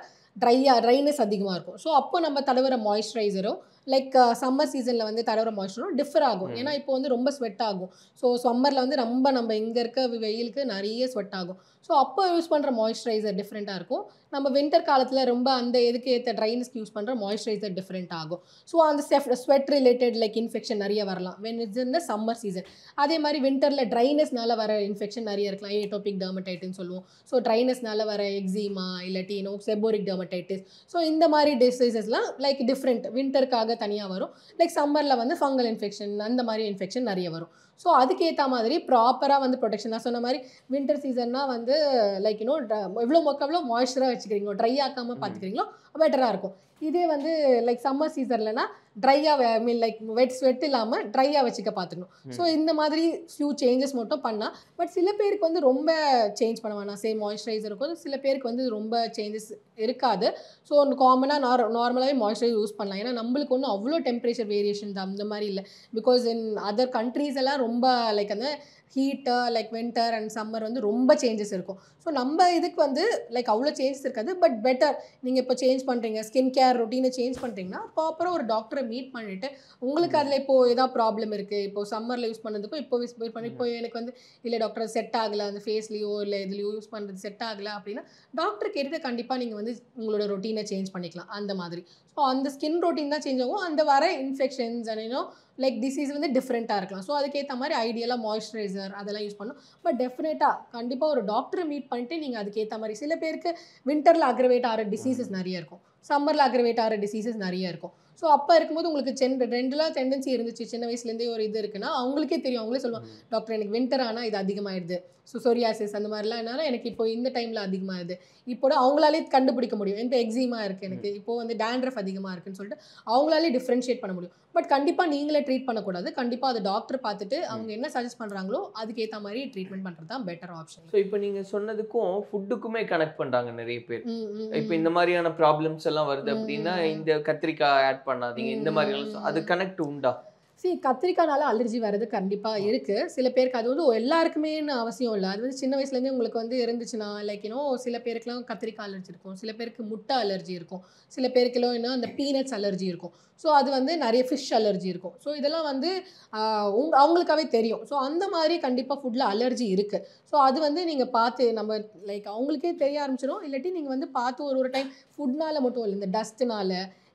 ட்ரைனஸ் அதிகமாக இருக்கும். ஸோ அப்போ நம்ம தடவுற மாய்ஸ்சரைசரோ லைக் சம்மர் சீசனில் வந்து தடவுற மாய்ஸ்சரும் டிஃபர் ஆகும். ஏன்னா இப்போ வந்து ரொம்ப ஸ்வெட் ஆகும். ஸோ சம்மரில் வந்து ரொம்ப நம்ம இங்கே இருக்க வெயிலுக்கு நிறைய ஸ்வெட் ஆகும். ஸோ அப்போ யூஸ் பண்ணுற மாய்ஸ்சரைசர் டிஃப்ரெண்ட்டாக இருக்கும். நம்ம வின்டர் காலத்தில் ரொம்ப அந்த எதுக்கு ஏற்ற ட்ரைனஸ்க்கு யூஸ் பண்ணுற மாய்ஸ்சரைசர் டிஃப்ரெண்ட் ஆகும். ஸோ அந்த ஸ்வெட் ரிலேட்டட் லைக் இன்ஃபெக்ஷன் நிறைய வரலாம் when it's in the summer season. அதே மாதிரி வின்டரில் ட்ரைனஸ்னால வர இன்ஃபெக்ஷன் நிறைய இருக்கலாம். ஏட்டோபிக் டெர்மடைட்டின்னு சொல்லுவோம். ஸோ ட்ரைனஸ்னால வர எக்ஸிமா இல்லாட்டி செபோரிக் டெர்மடைட்டிஸ். ஸோ இந்த மாதிரி டிசீசஸ்லாம் லைக் டிஃப்ரெண்ட் வின்டருக்காக தனியாக வரும். லைக் சம்மரில் வந்து ஃபங்கல் இன்ஃபெக்ஷன் அந்த மாதிரி இன்ஃபெக்ஷன் நிறைய வரும். ஸோ அதுக்கேற்ற மாதிரி ப்ராப்பராக வந்து ப்ரொடெக்ஷன் நான் சொன்ன மாதிரி வின்டர் சீசன்னா வந்து லைக் எவ்வளோ மாய்ஸ்சராக வச்சுக்கிறீங்களோ ட்ரை ஆக்காமல் பார்த்துக்கிறீங்களோ பெட்டராக இருக்கும். இதே வந்து லைக் சம்மர் சீசன்லனா ட்ரையாக மீன் லைக் ஸ்வெட் இல்லாமல் ட்ரையாக வச்சுக்க பார்த்துக்கணும். ஸோ இந்த மாதிரி ஃபியூ சேஞ்சஸ் மட்டும் பண்ணால். பட் சில பேருக்கு வந்து ரொம்ப சேஞ்ச் பண்ண வேணாம். சேம் மாய்ஸ்சரைசர் இருக்கும். சில பேருக்கு வந்து ரொம்ப சேஞ்சஸ் இருக்காது. ஸோ காமனாக நார்மலாகவே மாய்ஸ்சரைசர் யூஸ் பண்ணலாம். ஏன்னா நம்மளுக்கு ஒன்றும் அவ்வளோ டெம்பரேச்சர் வேரியேஷன் அந்த மாதிரி இல்லை. பிகாஸ் இன் அதர் கண்ட்ரீஸ் எல்லாம் ரொம்ப லைக் அந்த heat like winter and summer வந்து ரொம்ப சேஞ்சஸ் இருக்கும். ஸோ நம்ம இதுக்கு வந்து லைக் அவ்வளோ சேஞ்சஸ் இருக்காது. பட் பெட்டர் நீங்கள் இப்போ சேஞ்ச் பண்ணுறீங்க ஸ்கின் கேர் ரொட்டீனை சேஞ்ச் பண்ணுறீங்கன்னா ப்ராப்பராக ஒரு டாக்டரை மீட் பண்ணிவிட்டு உங்களுக்கு அதில் இப்போது ஏதாவது ப்ராப்ளம் இருக்குது இப்போது சம்மரில் யூஸ் பண்ணதுக்கும் இப்போ எனக்கு வந்து இல்லை டாக்டர் செட் ஆகலை அந்த ஃபேஸ்லேயோ இல்லை இதுலையோ யூஸ் பண்ணுறது செட் ஆகலை அப்படின்னா டாக்டர் கேட்டுட்டு கண்டிப்பாக நீங்கள் வந்து உங்களோட ரொட்டீனை சேஞ்ச் பண்ணிக்கலாம் அந்த மாதிரி. ஸோ அந்த ஸ்கின் ரொட்டீன் தான் சேஞ்ச் ஆகும். அந்த வர இன்ஃபெக்ஷன்ஸ் அண்ட் லைக் டிசீஸ் வந்து டிஃப்ரெண்ட்டாக இருக்கலாம். ஸோ அதுக்கேற்ற மாதிரி ஐடியலாக மாய்ஸ்சரைசர் அதெல்லாம் யூஸ் பண்ணணும். பட் டெஃபினட்டாக கண்டிப்பாக ஒரு டாக்டரை மீட் பண்ணிட்டு நீங்கள் அதுக்கேற்ற மாதிரி சில பேருக்கு வின்டரில் அக்ரவேட் ஆகிற டிசீசஸ் நிறைய இருக்கும். சம்மரில் அக்ரவேட் ஆகிற டிசீசஸ் நிறைய இருக்கும். ஸோ அப்போ இருக்கும்போது உங்களுக்கு ரெண்டுலாம் டெண்டன்சி இருந்துச்சு சின்ன வயசுலேருந்தே ஒரு இது இருக்குன்னா அவங்களுக்கே தெரியும். அவங்களே சொல்லுவாங்க டாக்டர் எனக்கு வின்டர் ஆனால் இது அதிகமாகிடுது. ஸோ சொரியாசிஸ் அந்த மாதிரிலாம் என்னால் எனக்கு இப்போ இந்த டைமில் அதிகமாகுது. இப்போட அவங்களாலே கண்டுபிடிக்க முடியும். இப்போ எக்ஸிமா இருக்குது எனக்கு இப்போது வந்து டேண்ட்ரஃப் அதிகமாக இருக்குன்னு சொல்லிட்டு அவங்களாலே டிஃப்ரென்ஷியேட் பண்ண முடியும். பட் கண்டிப்பாக நீங்களே ட்ரீட் பண்ணக்கூடாது. கண்டிப்பாக அதை டாக்டர் பார்த்துட்டு அவங்க என்ன சஜஸ்ட் பண்ணுறாங்களோ அதுக்கேற்ற மாதிரி ட்ரீட்மெண்ட் பண்ணுறது தான் பெட்டர் ஆப்ஷன். ஸோ இப்போ நீங்கள் சொன்னதுக்கும் ஃபுட்டுக்குமே கனெக்ட் பண்ணுறாங்க நிறைய பேர். இப்போ இந்த மாதிரியான ப்ராப்ளம்ஸ் எல்லாம் வருது அப்படின்னா இந்த கத்திரிக்காய் ஆட் பண்ணாதீங்க இந்த மாதிரி எல்லாம் அது கனெக்ட் உண்டா? கத்திரிக்காய்னால அலர்ஜி வர்றது கண்டிப்பாக இருக்குது. சில பேருக்கு அது வந்து எல்லாருக்குமேன்னு அவசியம் இல்லை. அது வந்து சின்ன வயசுலேருந்தே உங்களுக்கு வந்து இருந்துச்சுன்னா லைக் சில பேருக்குலாம் கத்திரிக்காய் அலர்ஜி இருக்கும். சில பேருக்கு முட்டை அலர்ஜி இருக்கும். சில பேருக்குலாம் இன்னும் அந்த பீனட்ஸ் அலர்ஜி இருக்கும். ஸோ அது வந்து நிறைய ஃபிஷ் அலர்ஜி இருக்கும். ஸோ இதெல்லாம் வந்து அவங்களுக்காகவே தெரியும். ஸோ அந்த மாதிரி கண்டிப்பாக ஃபுட்டில் அலர்ஜி இருக்குது. ஸோ அது வந்து நீங்கள் பார்த்து நம்ம லைக் அவங்களுக்கே தெரிய ஆரம்பிச்சிடும். இல்லாட்டி நீங்கள் வந்து பார்த்து ஒரு டைம் ஃபுட்னால மட்டும் இல்லை இந்த டஸ்ட்னால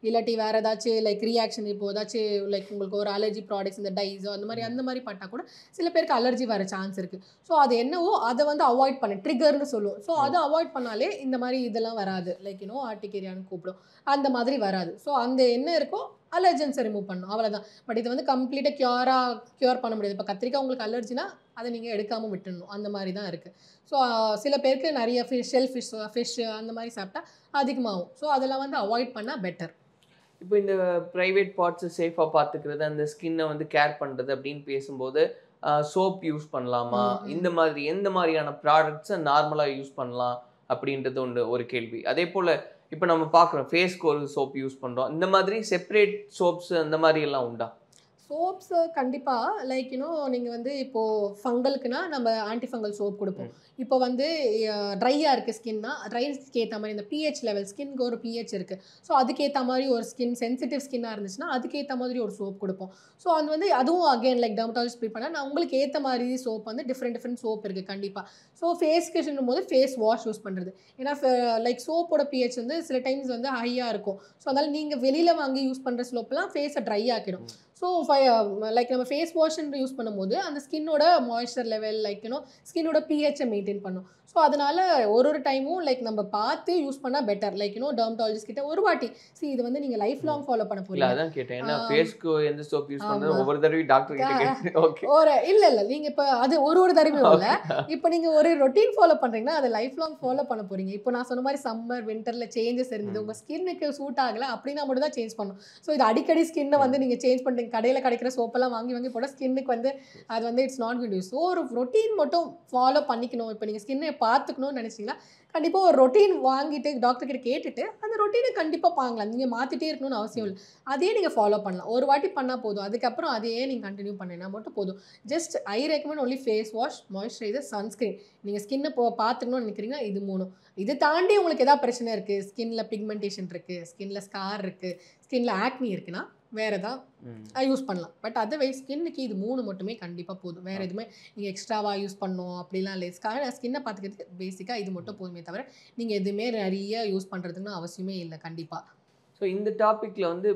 இல்லாட்டி வேறு ஏதாச்சும் லைக் ரியாக்ஷன் இப்போ ஏதாச்சும் லைக் உங்களுக்கு ஒரு அலர்ஜி ப்ராடக்ட்ஸ் இந்த டைஸோ அந்த மாதிரி பட்டால் கூட சில பேருக்கு அலர்ஜி வர சான்ஸ் இருக்குது. ஸோ அது என்னவோ அதை வந்து அவாய்ட் பண்ண ட்ரிகர்னு சொல்லுவோம். ஸோ அதை அவாய்ட் பண்ணாலே இந்த மாதிரி இதெல்லாம் வராது. லைக் ஆர்டிகேரியான்னு கூப்பிடும் அந்த மாதிரி வராது. ஸோ அந்த என்ன இருக்கோ அலர்ஜன்ஸை ரிமூவ் பண்ணணும் அவ்வளோதான். பட் இதை வந்து கம்ப்ளீட்டாக க்யூர் பண்ண முடியாது. இப்போ கத்திரிக்காய் உங்களுக்கு அலர்ஜினா அதை நீங்கள் எடுக்காமல் விட்டுடணும் அந்த மாதிரி தான் இருக்குது. ஸோ சில பேருக்கு நிறைய ஃபிஷ் அந்த மாதிரி சாப்பிட்டா அதிகமாகும். ஸோ அதெல்லாம் வந்து அவாய்ட் பண்ணால் பெட்டர். இப்போ இந்த ப்ரைவேட் பார்ட்ஸை சேஃபாக பார்த்துக்கிறது அந்த ஸ்கின்னை வந்து கேர் பண்ணுறது அப்படின்னு பேசும்போது சோப் யூஸ் பண்ணலாமா இந்த மாதிரி எந்த மாதிரியான ப்ராடக்ட்ஸை நார்மலாக யூஸ் பண்ணலாம் அப்படின்றது ஒரு கேள்வி. அதே போல் இப்போ நம்ம பார்க்குறோம் ஃபேஸ்க்கு ஒரு சோப் யூஸ் பண்ணுறோம். இந்த மாதிரி செப்பரேட் சோப்ஸ் அந்த மாதிரி எல்லாம் உண்டா? சோப்ஸ் கண்டிப்பாக லைக் நீங்கள் வந்து இப்போது ஃபங்கலுக்குனா நம்ம ஆன்டிஃபங்கல் சோப் கொடுப்போம். இப்போ வந்து ட்ரையாக இருக்குது ஸ்கின்னா ட்ரைஸ்க்கு ஏற்ற மாதிரி இந்த பிஹெச் லெவல் ஸ்கின்க்கு ஒரு பிஹெச் இருக்குது. ஸோ அதுக்கேற்ற மாதிரி ஒரு ஸ்கின் சென்சிட்டிவ் ஸ்கின்னாக இருந்துச்சுன்னா அதுக்கேற்ற மாதிரி ஒரு சோப் கொடுப்போம். ஸோ அது வந்து அதுவும் அகெயின் லைக் டெர்மட்டாலஜிஸ்ட் ப்ரீ பண்ணால் நான் உங்களுக்கு ஏற்ற மாதிரி சோப் வந்து டிஃப்ரெண்ட் சோப் இருக்குது கண்டிப்பாக. ஸோ ஃபேஸ்க்குன்னும் போது ஃபேஸ் வாஷ் யூஸ் பண்ணுறது. ஏன்னா லைக் சோப்போட பிஹெச் வந்து சில டைம்ஸ் வந்து ஹையாக இருக்கும். ஸோ அதனால் நீங்கள் வெளியில் வாங்கி யூஸ் பண்ணுற சோப்பெலாம் ஃபேஸை ட்ரை ஆக்கிடும். ஸோ லைக் நம்ம ஃபேஸ் வாஷ்ன்னு யூஸ் பண்ணும்போது அந்த ஸ்கின்னோட மாய்ஸ்சர் லெவல் லைக் ஸ்கின்னோட பிஹெச்சை மெயின்டைன் பண்ணும். ஸோ அதனால் ஒரு டைமும் லைக் நம்ம பார்த்து யூஸ் பண்ணால் பெட்டர். லைக் டெர்மட்டாலஜிஸ்ட் கிட்ட ஒரு வாட்டி இது வந்து நீங்கள் லைஃப் லாங் ஃபாலோ பண்ண போறீங்க. அதான் கேட்டேன். ஏன்னா ஃபேஸ்க்கு எந்த சோப் யூஸ் பண்ணுறது ஒவ்வொரு தடவையும் டாக்டர் கிட்ட கேட்டு ஓகே இல்லை நீங்கள் இப்போ அது ஒரு தடவையும் இல்லை. இப்போ நீங்கள் ஒரு ரொட்டீன் ஃபாலோ பண்ணுறீங்கன்னா அதை லைஃப் லாங் ஃபாலோ பண்ண போகிறீங்க. இப்போ நான் சொன்ன மாதிரி சம்மர் வின்டரில் சேஞ்சஸ் இருந்தது உங்கள் ஸ்கின்னுக்கு சூட் ஆகலை அப்படின்னா மட்டும் தான் சேஞ்ச் பண்ணணும். ஸோ இது அடிக்கடி ஸ்கின்னை வந்து நீங்கள் சேஞ்ச் பண்ணுறீங்க கடையில் கிடைக்கிற சோப்பெல்லாம் வாங்கி போட ஸ்கின்னுக்கு வந்து அது வந்து it's not good use. So ஒரு ரொட்டீன் மட்டும் ஃபாலோ பண்ணிக்கணும். இப்போ நீங்கள் ஸ்கின்னை பார்த்துக்கணும்னு நினச்சிங்கன்னா கண்டிப்பாக ஒரு ரொட்டீன் வாங்கிட்டு டாக்டர் கிட்ட கேட்டுட்டு அந்த ரொட்டீனை கண்டிப்பாக பார்க்கலாம். நீங்கள் மாற்றிட்டே இருக்கணும்னு அவசியம் இல்லை. அதே நீங்கள் ஃபாலோ பண்ணலாம். ஒரு வாட்டி பண்ணால் போதும். அதுக்கப்புறம் அதையே நீங்கள் கண்டினியூ பண்ணினா மட்டும் போதும். Just I recommend only face wash moisturiser sunscreen. நீங்கள் ஸ்கின்னை பார்த்துக்கணும்னு நினைக்கிறீங்கன்னா இது 3. இது தாண்டி உங்களுக்கு எதாவது பிரச்சனை இருக்குது ஸ்கின்ல பிக்மெண்டேஷன் இருக்குது ஸ்கின்ல ஸ்கார் இருக்குது ஸ்கின்ல ஆக்னி இருக்குன்னா வேறு தான் யூஸ் பண்ணலாம். பட் அதர்வைஸ் ஸ்கின்னுக்கு இது 3 மட்டுமே கண்டிப்பாக போதும். வேறு எதுவுமே நீங்கள் எக்ஸ்ட்ராவாக யூஸ் பண்ணணும் அப்படிலாம் இல்லை. ஸ்கின்னை பார்த்துக்கிறதுக்கு பேசிக்காக இது மட்டும் போதுமே தவிர நீங்கள் எதுவுமே நிறைய யூஸ் பண்ணுறதுக்குன்னு அவசியமே இல்லை கண்டிப்பாக. ஸோ இந்த டாப்பிக்கில் வந்து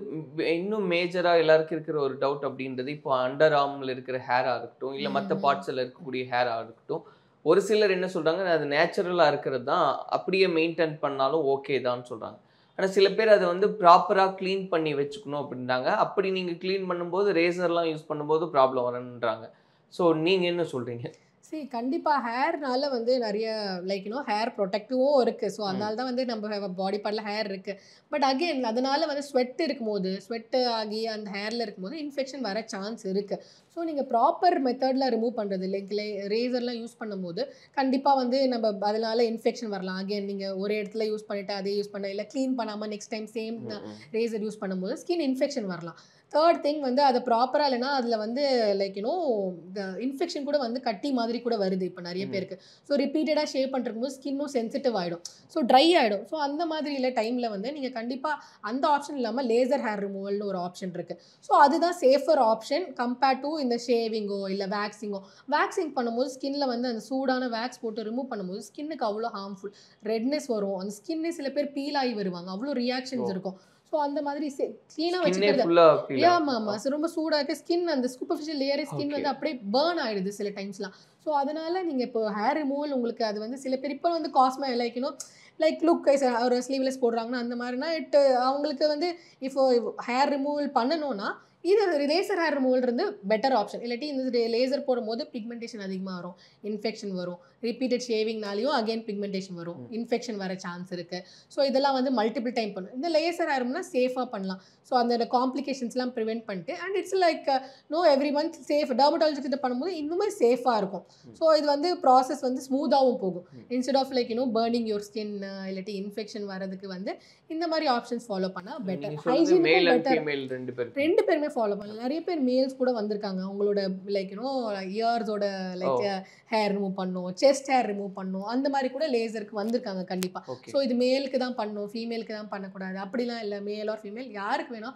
இன்னும் மேஜராக எல்லாருக்கும் இருக்கிற ஒரு டவுட் அப்படின்றது, இப்போ அண்டர் ஆர்மில் இருக்கிற ஹேராக இருக்கட்டும், இல்லை மற்ற பார்ட்ஸில் இருக்கக்கூடிய ஹேராக இருக்கட்டும், ஒரு சிலர் என்ன சொல்கிறாங்க, அது நேச்சுரலாக இருக்கிறது தான், அப்படியே மெயின்டைன் பண்ணாலும் ஓகே தான் சொல்கிறாங்க. ஆனால் சில பேர் அதை வந்து ப்ராப்பராக க்ளீன் பண்ணி வச்சுக்கணும் அப்படின்றாங்க. அப்படி நீங்கள் க்ளீன் பண்ணும்போது ரேசர்லாம் யூஸ் பண்ணும்போது ப்ராப்ளம் வரணுன்றாங்க. ஸோ நீங்கள் என்ன சொல்கிறீங்க? கண்டிப்பாக ஹேர்னால வந்து நிறைய ஹேர் ப்ரொடெக்டிவும் இருக்குது. ஸோ அதனால தான் வந்து நம்ம பாடி பார்ட்டில் ஹேர் இருக்குது. பட் அகெயின் அதனால் வந்து ஸ்வெட் இருக்கும்போது, ஸ்வெட்டு ஆகி அந்த ஹேரில் இருக்கும்போது இன்ஃபெக்ஷன் வர சான்ஸ் இருக்குது. ஸோ நீங்கள் ப்ராப்பர் மெத்தடில் ரிமூவ் பண்ணுறது ரேசர்லாம் யூஸ் பண்ணும்போது கண்டிப்பாக வந்து நம்ம அதனால் இன்ஃபெக்ஷன் வரலாம். அகெயின் நீங்கள் ஒரு இடத்துல யூஸ் பண்ணிவிட்டு அதே யூஸ் பண்ண, இல்லை க்ளீன் பண்ணாமல் next time same racer use பண்ணும்போது ஸ்கின் இன்ஃபெக்ஷன் வரலாம். தேர்ட் திங் வந்து அது ப்ராப்பராக இல்லைனா அதில் வந்து இன்ஃபெக்ஷன் கூட வந்து கட்டி மாதிரி கூட வருது இப்போ நிறைய பேருக்கு. ஸோ ரிப்பீட்டடாக ஷேவ் பண்ணுறதுக்கும்போது ஸ்கின்னும் சென்சிட்டிவ் ஆகிடும், ஸோ ட்ரை ஆகிடும். ஸோ அந்த மாதிரி இல்லை டைமில் வந்து நீங்கள் கண்டிப்பாக அந்த ஆப்ஷன் இல்லாமல் லேசர் ஹேர் ரிமூவல்னு ஒரு ஆப்ஷன் இருக்குது. ஸோ அதுதான் சேஃபர் ஆப்ஷன் கம்பேர்ட் டு இந்த ஷேவிங்கோ இல்லை வேக்சிங்கோ. வேக்சிங் பண்ணும்போது ஸ்கின்னில் வந்து அந்த சூடான வேக்ஸ் போட்டு ரிமூவ் பண்ணும்போது ஸ்கின்னுக்கு அவ்வளோ ஹார்ம்ஃபுல், ரெட்னஸ் வரும், அந்த ஸ்கின்னே சில பேர் பீல் ஆகி வருவாங்க, அவ்வளோ ரியாக்ஷன்ஸ் இருக்கும். ஸோ அந்த மாதிரி க்ளீனாக வச்சுக்கிறது. ஆமாம், ரொம்ப சூடாக இருக்க ஸ்கின், அந்த சூப்பர்ஃபிஷியல் லேயரே ஸ்கின் வந்து அப்படியே பேர்ன் ஆகிடுது சில டைம்ஸ்லாம். ஸோ அதனால் நீங்கள் இப்போ ஹேர் ரிமூவல் உங்களுக்கு அது வந்து சில பேர் இப்போ வந்து காஸ்மே லுக் ஒரு ஸ்லீவ்லெஸ் போடுறாங்கன்னா அந்த மாதிரினா அவங்களுக்கு வந்து இப்போ ஹேர் ரிமூவல் பண்ணணும்னா இது லேசர் ஹேர் ரிமூவல் இருந்து பெட்டர் ஆப்ஷன். இல்லாட்டி இந்த லேசர் போடும்போது பிக்மெண்டேஷன் அதிகமாக வரும், இன்ஃபெக்ஷன் வரும், ரிப்பீட்டட் ஷேவிங்னாலையும் அகெயின் பிக்மெண்டேஷன் வரும், இன்ஃபெக்ஷன் வர சான்ஸ் இருக்குது. ஸோ இதெல்லாம் வந்து மல்டிபிள் டைம் பண்ணும். இந்த லேசர் ஹேர்னா சேஃபாக பண்ணலாம். ஸோ அந்த காம்ப்ளிகேஷன்ஸ்லாம் ப்ரிவென்ட் பண்ணிட்டு and it's every month safe. Dermatology கிட்ட பண்ணும்போது இன்னுமே சேஃபாக இருக்கும். ஸோ இது வந்து ப்ராசஸ் வந்து ஸ்மூத்தாகவும் போகும். Instead of burning your skin இல்லாட்டி இன்ஃபெக்ஷன் வரதுக்கு வந்து இந்த மாதிரி ஆப்ஷன்ஸ் ஃபாலோ பண்ணால் பெட்டர். ஹைஜீன் பெட்டர், ரெண்டு பேருமே ஃபாலோ பண்ணலாம். நிறைய பேர் மேல்ஸ் கூட வந்திருக்காங்க, அவங்களோட இயர்ஸோட ஹேர் ரிமூவ் பண்ணும், செஸ்ட் ஹேர் ரிமூவ் பண்ணும், அந்த மாதிரி கூட லேசருக்கு வந்திருக்காங்க கண்டிப்பாக. ஸோ இது மேலுக்கு தான் பண்ணும், ஃபீமேலுக்கு தான் பண்ணக்கூடாது அப்படிலாம் இல்லை. மேல் ஆர் ஃபீமேல் யாருக்கு வேணும்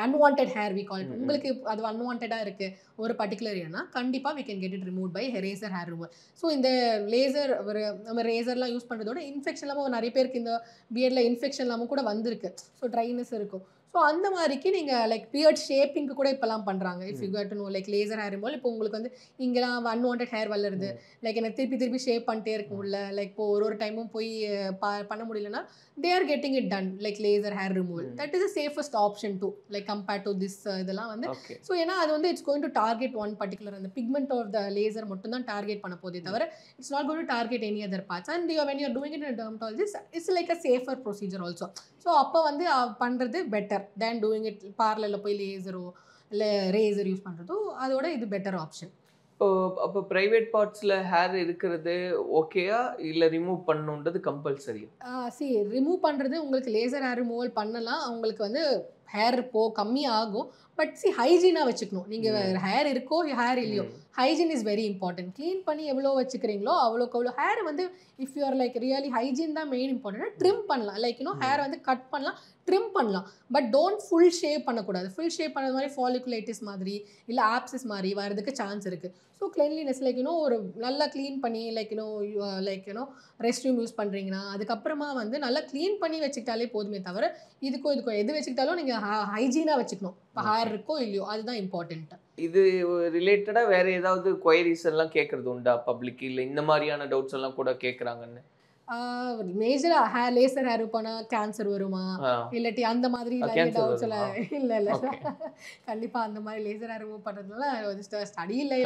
unwanted hair we call it. உங்களுக்கு அது அன்வான்டாக இருக்குது ஒரு பர்டிகுலர் ஏன்னா கண்டிப்பாக we can get it remove by razor hair removal. So இந்த லேசர் நம்ம ரேசர்லாம் யூஸ் பண்ணுறதோட இன்ஃபெக்ஷன் இல்லாமல் நிறைய பேருக்கு இந்த பியர்டில் இன்ஃபெக்ஷன் இல்லாமல் கூட வந்திருக்கு. ஸோ ட்ரைனஸ் இருக்கும். ஸோ அந்த மாதிரிக்கு நீங்கள் பியர்ட் ஷேப்பிங்க்கு கூட இப்போலாம் பண்ணுறாங்க. If you cut to know laser hair removal. இப்போ உங்களுக்கு வந்து இங்கெல்லாம் அன்வான்ட் ஹேர் வளருது, எனக்கு திருப்பி ஷேப் பண்ணிட்டே இருக்கும்ல, இப்போ ஒரு டைமும் போய் பண்ண முடியலன்னா they are getting it done laser hair removal. That is the safest option too, compared to this இதெல்லாம் வந்து. ஸோ ஏன்னா அது வந்து it's going to target one particular அந்த pigment of the laser மட்டும் தான் டார்கெட் பண்ண போதே தவிர it's not going to target any other parts. And when you are doing it in a dermatologist, it's like a safer procedure also. So அப்போ வந்து பண்ணுறது better than doing it பார்லரில் போய் லேசரோ இல்லை ரேசர் யூஸ் பண்ணுறதோ, அதோட இது பெட்டர் ஆப்ஷன். அப்போ private பார்ட்ஸில் hair இருக்கிறது ஓகேயா இல்லை ரிமூவ் பண்ணணுன்றது கம்பல்சரி? ரிமூவ் பண்ணுறது உங்களுக்கு லேசர் ஹேர் ரிமூவல் பண்ணலாம். அவங்களுக்கு வந்து ஹேர் கம்மி ஆகும். பட் ஹைஜீனாக வச்சுக்கணும். நீங்கள் ஹேர் இருக்கோ ஹேர் இல்லையோ, hygiene is very important. Clean பண்ணி எவ்வளோ வச்சுக்கிறீங்களோ அவ்வளோக்கு அவ்வளோ ஹேர் வந்து if you are really hygiene தான் மெயின் இம்பார்ட்டன்ட். ட்ரிம் பண்ணலாம், ஹேர் வந்து கட் பண்ணலாம், ட்ரிம் பண்ணலாம். பட் டோன்ட் ஃபுல் ஷேப் பண்ணக்கூடாது. ஃபுல் ஷேப் பண்ணது மாதிரி ஃபாலிகுலைட்டிஸ் மாதிரி இல்லை ஆப்சிஸ் மாதிரி வரதுக்கு சான்ஸ் இருக்குது. ஸோ கிளென்லினஸ் ஒரு நல்லா க்ளீன் பண்ணி ரெஸ்ட் ரூம் யூஸ் பண்ணுறீங்கன்னா அதுக்கப்புறமா வந்து நல்லா க்ளீன் பண்ணி வச்சுக்கிட்டாலே போதுமே தவிர இதுக்கோ எது வச்சுக்கிட்டாலும் நீங்கள் ஹைஜீனாக வச்சுக்கணும். இப்போ ஹேர் இருக்கோ இல்லையோ அதுதான் இம்பார்ட்டன்ட்டு. இது ரிலேட்டடாக வேறு ஏதாவது கொயரிஸ் எல்லாம் கேட்குறது உண்டா பப்ளிக்? இல்லை இந்த மாதிரியான டவுட்ஸ் எல்லாம் கூட கேட்குறாங்கன்னு? மேஜராக லேசர் ஹேர் பண்ணால் கேன்சர் வருமா இல்லாட்டி அந்த மாதிரி நிறைய டவுட்ஸ் எல்லாம் இல்லை கண்டிப்பாக அந்த மாதிரி லேசர் ஹேர் ரிமூவ் பண்ணுறதுனால ஸ்டடி இல்லை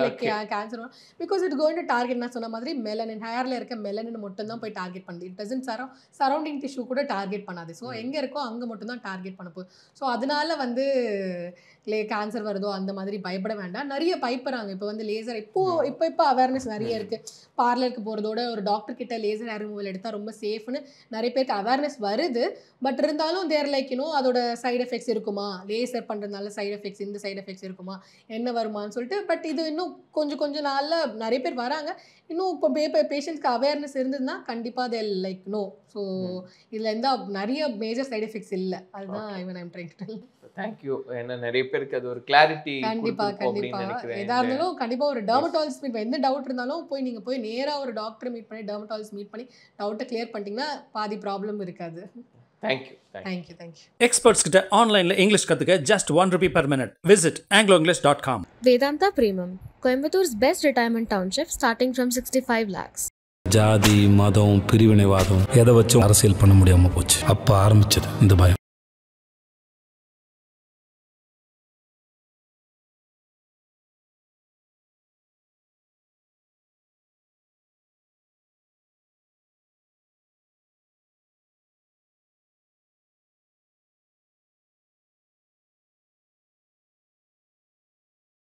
கேன்சர் வரும். Because it going to target நான் சொன்ன மாதிரி மெலனின், ஹேரில் இருக்க மெலனின் மட்டும் தான் போய் டார்கெட் பண்ணுது. இட் டசன்ட் சரௌண்டிங் டிஷ்யூ கூட டார்கெட் பண்ணாது. ஸோ எங்கே இருக்கோ அங்கே மட்டும் தான் டார்கெட் பண்ண போகுது. ஸோ அதனால வந்து கேன்சர் வருதோ அந்த மாதிரி பயப்பட வேண்டாம். நிறைய பயப்படுறாங்க இப்போ வந்து லேசர் இப்போ அவேர்னஸ் நிறைய இருக்குது. பார்லருக்கு போகிறதோட ஒரு டாக்டர் கிட்ட லேசர் ஹேர் ரிமூவல் எடுத்தால் ரொம்ப சேஃப்னு நிறைய பேருக்கு அவேர்னஸ் வருது. பட் இருந்தாலும் தேர் அதோட சைடு எஃபெக்ட்ஸ் இருக்குமா, லேசர் பண்ணுறதுனால சைடு எஃபெக்ட்ஸ் இந்த சைடு எஃபெக்ட்ஸ் இருக்குமா, என்ன வருமானு சொல்லிட்டு. பட் இது இன்னும் கொஞ்சம் நாளில் நிறைய பேர் வராங்க. இன்னும் இப்போ பேஷண்ட்ஸ்க்கு அவேர்னஸ் இருந்ததுன்னா கண்டிப்பாக நோ ஸோ இதில் எந்த நிறைய மேஜர் சைடு எஃபெக்ட்ஸ் இல்லை, அதுதான் even I'm trying to. Thank you. ஏன்னா நிறைய பேருக்கு அது ஒரு கிளாரிட்டி கண்டிப்பா எதா இருந்தாலும் கண்டிப்பா ஒரு டெர்மட்டாலஜிஸ்ட் மீட் எந்த டவுட் இருந்தாலும் நீங்கள் போய் நேரா ஒரு டாக்டர் மீட் பண்ணி டெர்மட்டாலஜிஸ்ட் மீட் பண்ணி டவுட்டை கிளியர் பண்ணிட்டீங்கன்னா பாதி ப்ராப்ளம் இருக்காது. தேங்க்யூ. Experts கிட்ட ஆன்லைன்ல இங்கிலீஷ் கத்துக்க just 1 rupee per minute. Visit angloenglish.com. Vedanta Premium, Coimbator's best retirement township starting from 65 lakhs. ஜாதி மதம் பிரிவினைவாதம் எதை வச்சும் அரசியல் பண்ண முடியாம போச்சு. அப்ப ஆரம்பிச்சது இந்த பயம்.